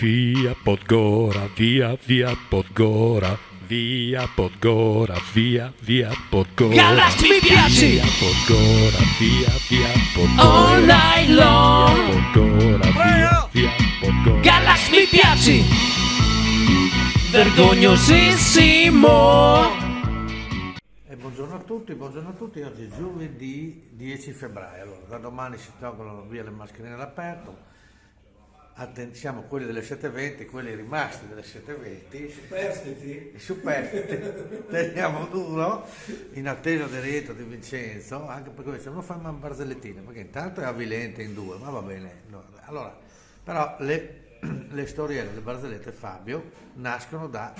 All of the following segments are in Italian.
Via Podgora, via Podgora, via Podgora, via Podgora. Galax mi piaci! Via Podgora, via Podgora. All night long! Via Podgora, via Podgora. Galax mi piaci! Vergognosissimo! Buongiorno a tutti, oggi è giovedì 10 febbraio, allora da domani si tolgono via le mascherine all'aperto, siamo quelli delle 7.20, quelli rimasti delle 7.20, superstiti, teniamo duro in attesa del rientro di Vincenzo, anche perché non fa una barzellettina, perché intanto è avvilente in due, ma va bene, no. Allora, però le storielle, le barzellette Fabio nascono da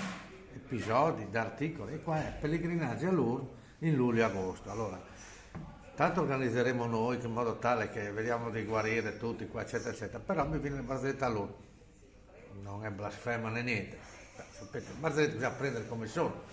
episodi, da articoli, e qua è pellegrinaggio a Lourdes in luglio e agosto. Allora, tanto organizzeremo noi in modo tale che vediamo di guarire tutti qua, eccetera, eccetera, però mi viene la barzelletta a Lourdes, non è blasfema né niente, sapete, le barzellette bisogna prendere come sono.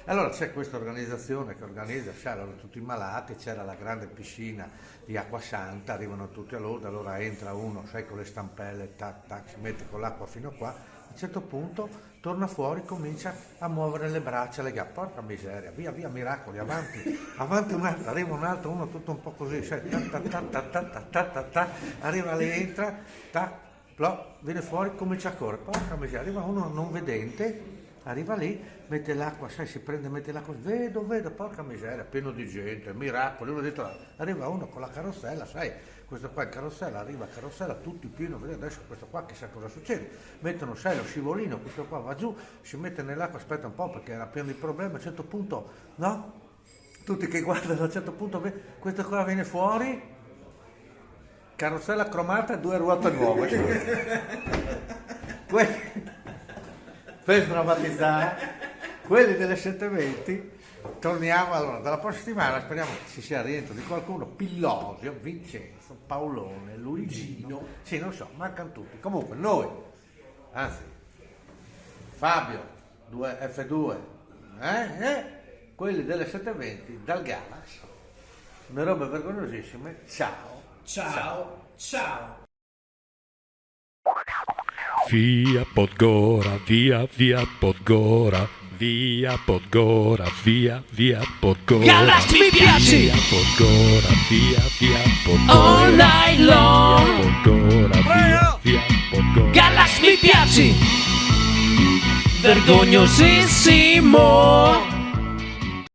Allora c'è questa organizzazione che organizza, c'erano tutti i malati, c'era la grande piscina di acqua santa, arrivano tutti a Lourdes, allora entra uno, sai, con le stampelle, tac, tac, si mette con l'acqua fino a qua, a un certo punto torna fuori, comincia a muovere le braccia, le gambe, porca miseria, via, miracoli, avanti un altro, arriva un altro, uno tutto un po' così, sai, arriva lì, entra, viene fuori, comincia a correre, porca miseria, arriva uno non vedente, arriva lì, mette l'acqua, sai, mette l'acqua, vedo, porca miseria, pieno di gente, miracoli, uno dietro, arriva uno con la carrozzella, sai, questo qua in carrozzella, arriva a carrozzella, tutti pieno, adesso questo qua chissà cosa succede, mettono, sai, lo scivolino, questo qua va giù, si mette nell'acqua, aspetta un po' perché era pieno di problemi, a un certo punto, no? Tutti che guardano, a un certo punto, questo qua viene fuori, carrozzella cromata e 2 ruote nuove. Per sdrammatizzare, quelli delle 7.20, torniamo allora, dalla prossima settimana speriamo che ci sia rientro di qualcuno, Pillosio, Vincenzo, Paolone, Luigino, sì, non so, mancano tutti. Comunque noi, anzi, Fabio, F2, quelli delle 7.20, dal Galax, una roba vergognosissime, ciao. Via Podgora, via Podgora, via Podgora, via Podgora. Galax mi piaci! Via Podgora, via Podgora. All night long! Via Podgora, via Podgora. Galax mi piaci! Vergognosissimo!